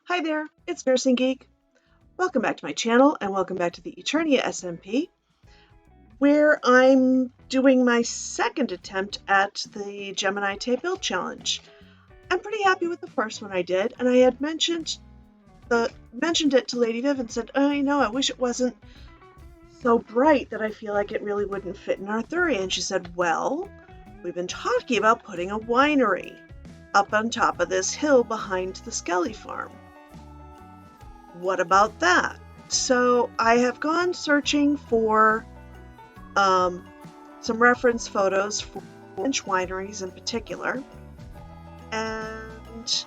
Hi there, it's Nursing Geek. Welcome back to my channel and welcome back to the Eternia SMP, where I'm doing my second attempt at the GeminiTay build challenge. I'm pretty happy with the first one I did, and I had mentioned it to Lady Viv and said, oh, I wish it wasn't so bright that I feel like it really wouldn't fit in Arthuria. And she said, well, we've been talking about putting a winery up on top of this hill behind the Skelly farm. What about that? So I have gone searching for some reference photos for French wineries in particular, and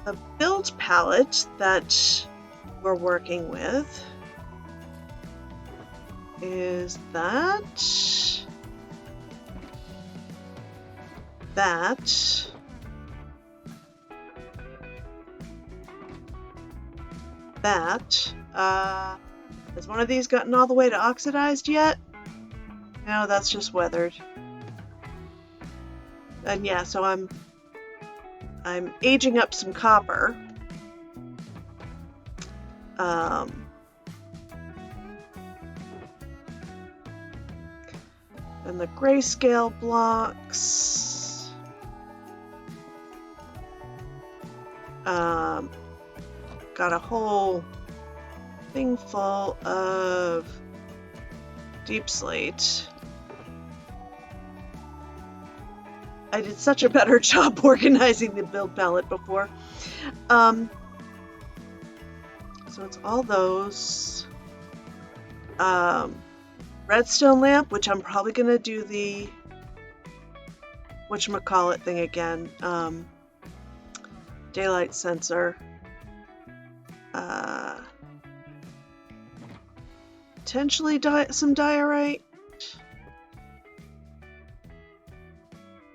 the build palette that we're working with is that, has one of these gotten all the way to oxidized yet? No, that's just weathered. And yeah, so I'm aging up some copper. And the grayscale blocks. Got a whole thing full of deep slate. I did such a better job organizing the build palette before. So it's all those. Redstone lamp, which I'm probably going to do the whatchamacallit thing again. Daylight sensor. Potentially some diorite.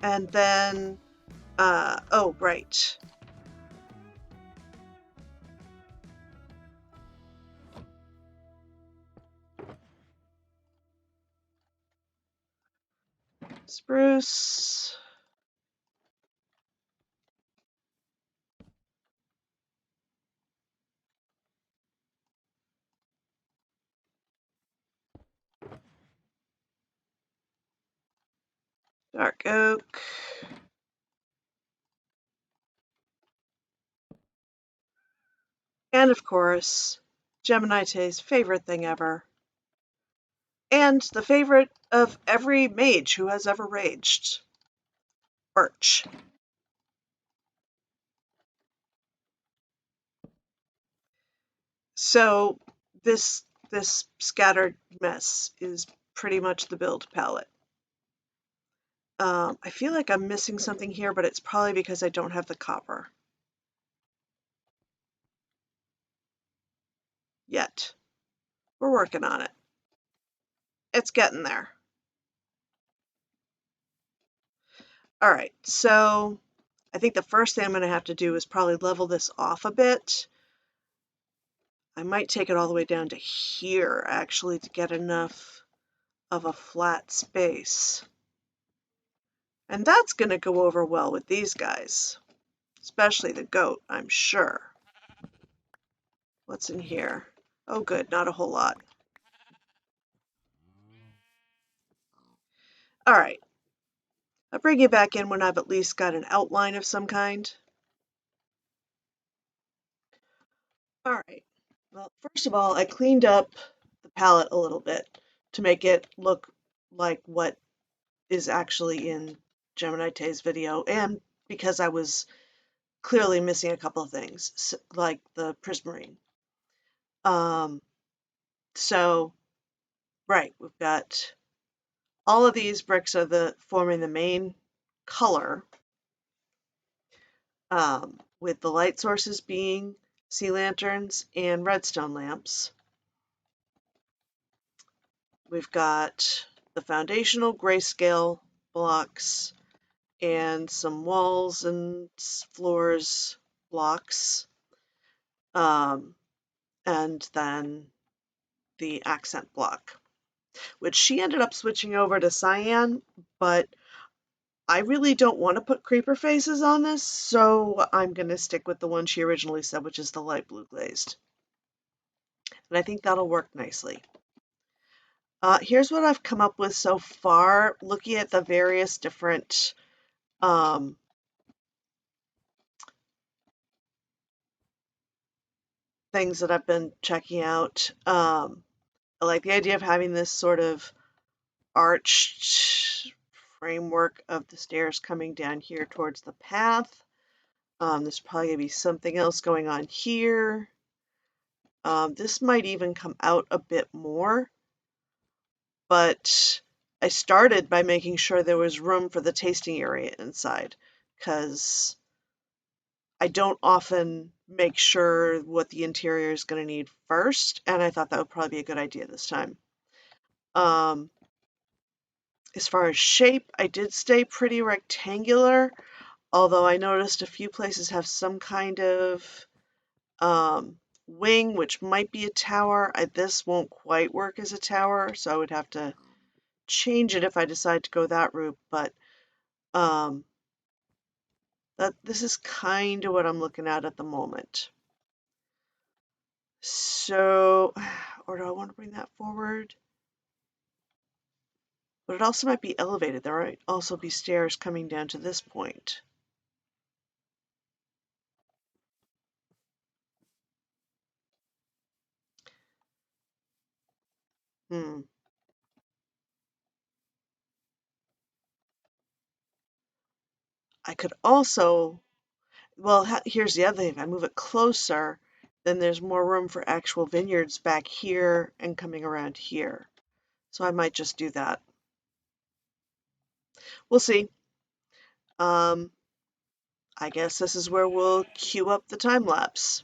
And then, oh, right. Spruce. Dark oak. And of course, GeminiTay's favorite thing ever. And the favorite of every mage who has ever raged. Birch. So this scattered mess is pretty much the build palette. I feel like I'm missing something here, but it's probably because I don't have the copper yet. We're working on it. It's getting there. All right, so I think the first thing I'm going to have to do is probably level this off a bit. I might take it all the way down to here, actually, to get enough of a flat space. And that's going to go over well with these guys, especially the goat, I'm sure. What's in here? Oh, good, not a whole lot. All right. I'll bring you back in when I've at least got an outline of some kind. All right. Well, first of all, I cleaned up the palette a little bit to make it look like what is actually in GeminiTay's video, and because I was clearly missing a couple of things, like the prismarine. So, right, we've got all of these bricks are forming the main color, with the light sources being sea lanterns and redstone lamps. We've got the foundational grayscale blocks and some walls and floors blocks, and then the accent block, which she ended up switching over to cyan, but I really don't want to put creeper faces on this, so I'm going to stick with the one she originally said, which is the light blue glazed. And I think that'll work nicely. Here's what I've come up with so far, looking at the various different things that I've been checking out. I like the idea of having this sort of arched framework of the stairs coming down here towards the path. There's probably going to be something else going on here. This might even come out a bit more, but I started by making sure there was room for the tasting area inside, because I don't often make sure what the interior is going to need first, and I thought that would probably be a good idea this time. As far as shape, I did stay pretty rectangular, although I noticed a few places have some kind of wing, which might be a tower. This won't quite work as a tower, so I would have to change it if I decide to go that route, but this is kind of what I'm looking at the moment. So, or do I want to bring that forward? But it also might be elevated. There might also be stairs coming down to this point. I could also, well, here's the other thing. If I move it closer, then there's more room for actual vineyards back here and coming around here. So I might just do that. We'll see. I guess this is where we'll cue up the time lapse.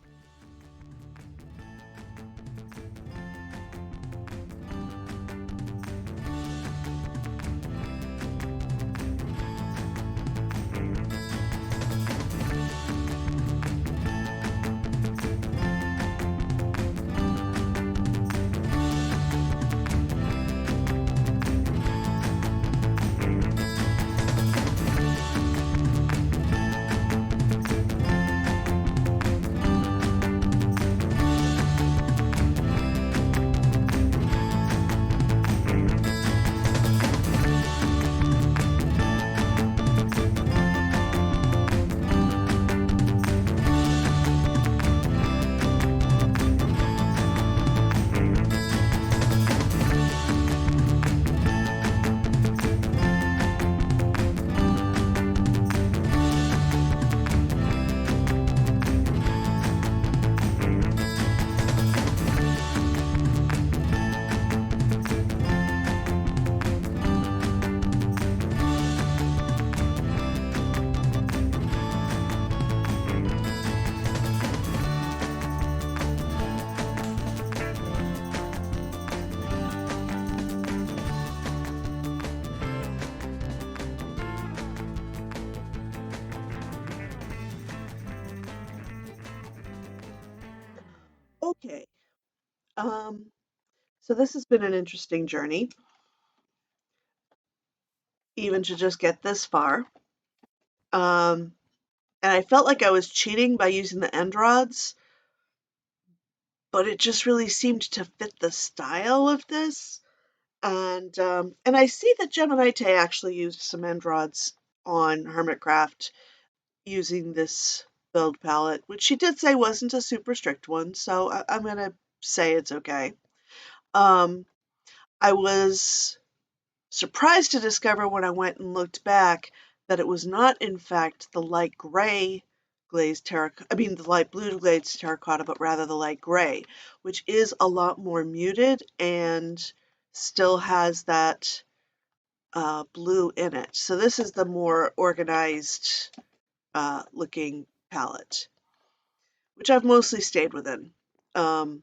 Okay. So this has been an interesting journey, even to just get this far. And I felt like I was cheating by using the end rods, but it just really seemed to fit the style of this. And I see that GeminiTay actually used some end rods on Hermitcraft using this build palette, which she did say wasn't a super strict one, so I'm gonna say it's okay. I was surprised to discover when I went and looked back that it was not, in fact, the light gray glazed terracotta, I mean, the light blue glazed terracotta, but rather the light gray, which is a lot more muted and still has that blue in it. So this is the more organized looking palette, which I've mostly stayed within. Um,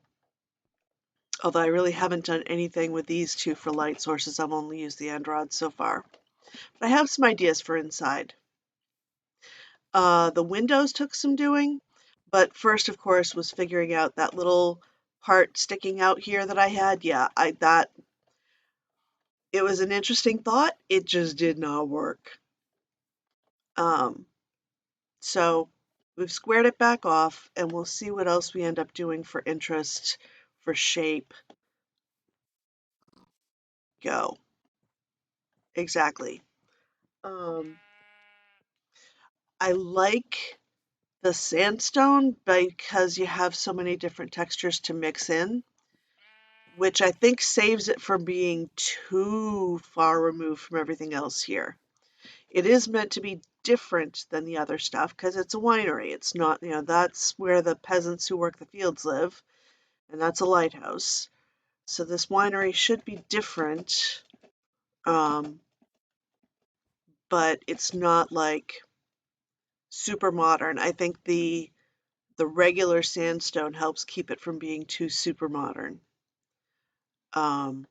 Although I really haven't done anything with these two for light sources. I've only used the end rods so far. But I have some ideas for inside. The windows took some doing, but first, of course, was figuring out that little part sticking out here that I had. Yeah, it was an interesting thought. It just did not work. So we've squared it back off, and we'll see what else we end up doing for interest, for shape. Go. Exactly. I like the sandstone because you have so many different textures to mix in, which I think saves it from being too far removed from everything else here. It is meant to be different than the other stuff because it's a winery. It's not, that's where the peasants who work the fields live, and that's a lighthouse. So this winery should be different, but it's not like super modern. I think the regular sandstone helps keep it from being too super modern, by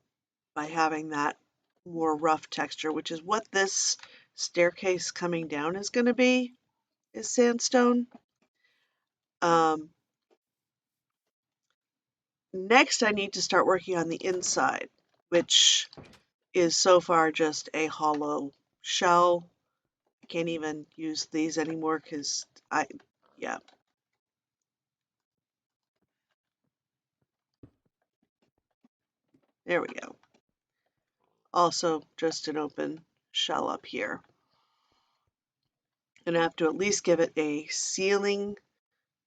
having that more rough texture, which is what this staircase coming down is going to be, is sandstone. Next, I need to start working on the inside, which is so far just a hollow shell. I can't even use these anymore because yeah. There we go. Also, just an open shell up here. And I have to at least give it a ceiling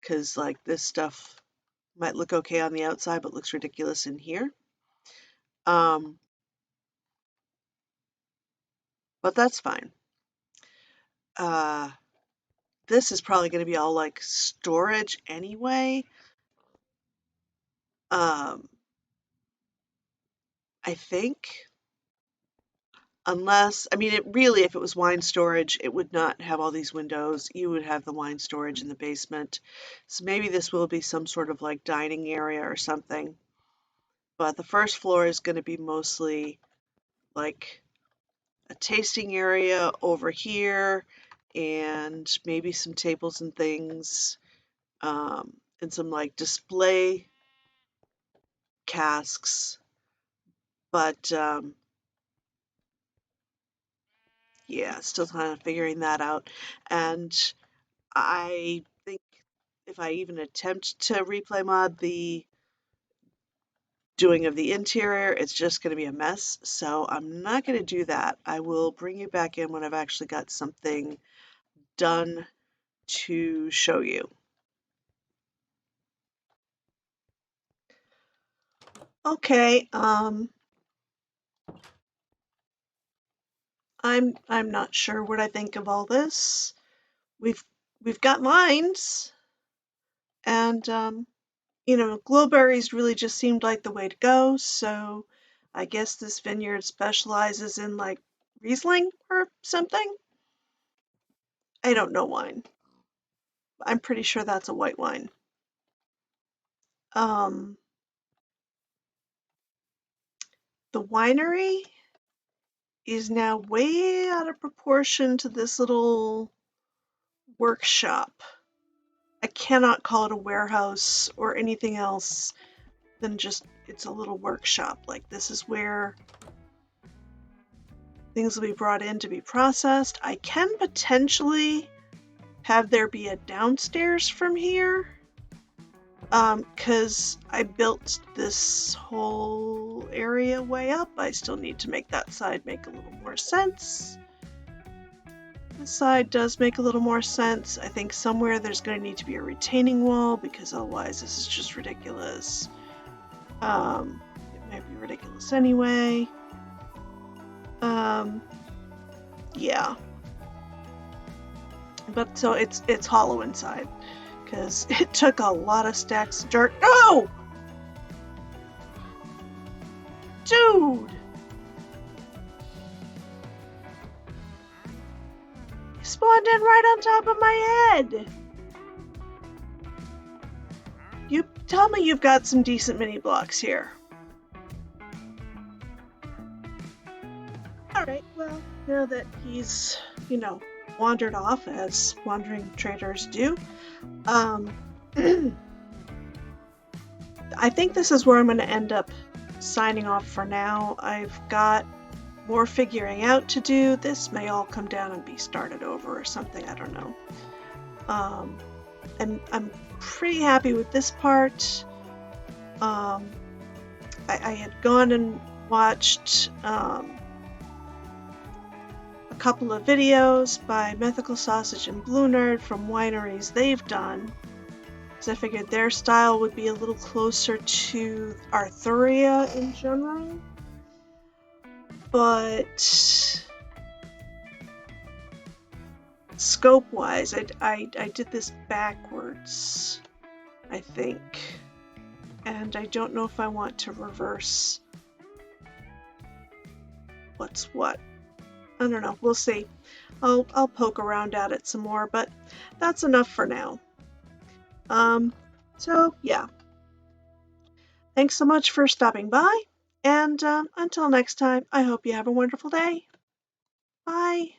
because, like, this stuff might look okay on the outside but looks ridiculous in here. But that's fine. This is probably going to be all like storage anyway. I think. Unless, I mean, if it was wine storage, it would not have all these windows. You would have the wine storage in the basement. So maybe this will be some sort of like dining area or something. But the first floor is going to be mostly like a tasting area over here and maybe some tables and things, and some like display casks. But yeah, still kind of figuring that out. And I think if I even attempt to replay mod the doing of the interior, it's just going to be a mess. So I'm not going to do that. I will bring you back in when I've actually got something done to show you. Okay, I'm not sure what I think of all this. We've got lines, and Glowberries really just seemed like the way to go. So I guess this vineyard specializes in like Riesling or something. I don't know wine. I'm pretty sure that's a white wine. The winery is now way out of proportion to this little workshop. I cannot call it a warehouse or anything else than just it's a little workshop. Like, this is where things will be brought in to be processed. I can potentially have there be a downstairs from here, because I built this whole area way up. I still need to make that side make a little more sense. This side does make a little more sense. I think somewhere there's going to need to be a retaining wall because otherwise this is just ridiculous. It might be ridiculous anyway. Yeah. But so it's hollow inside because it took a lot of stacks of dirt. No! Dude! You spawned in right on top of my head. You tell me you've got some decent mini blocks here. Alright, well, now that he's, wandered off as wandering traders do, I think this is where I'm going to end up signing off for now. I've got more figuring out to do. This may all come down and be started over or something, I don't know. And I'm pretty happy with this part. I had gone and watched a couple of videos by Mythical Sausage and Blue Nerd from wineries they've done, because I figured their style would be a little closer to Arthuria in general. But scope-wise, I did this backwards, I think. And I don't know if I want to reverse what's what. I don't know, we'll see. I'll poke around at it some more, but that's enough for now. So yeah. Thanks so much for stopping by, and until next time, I hope you have a wonderful day. Bye.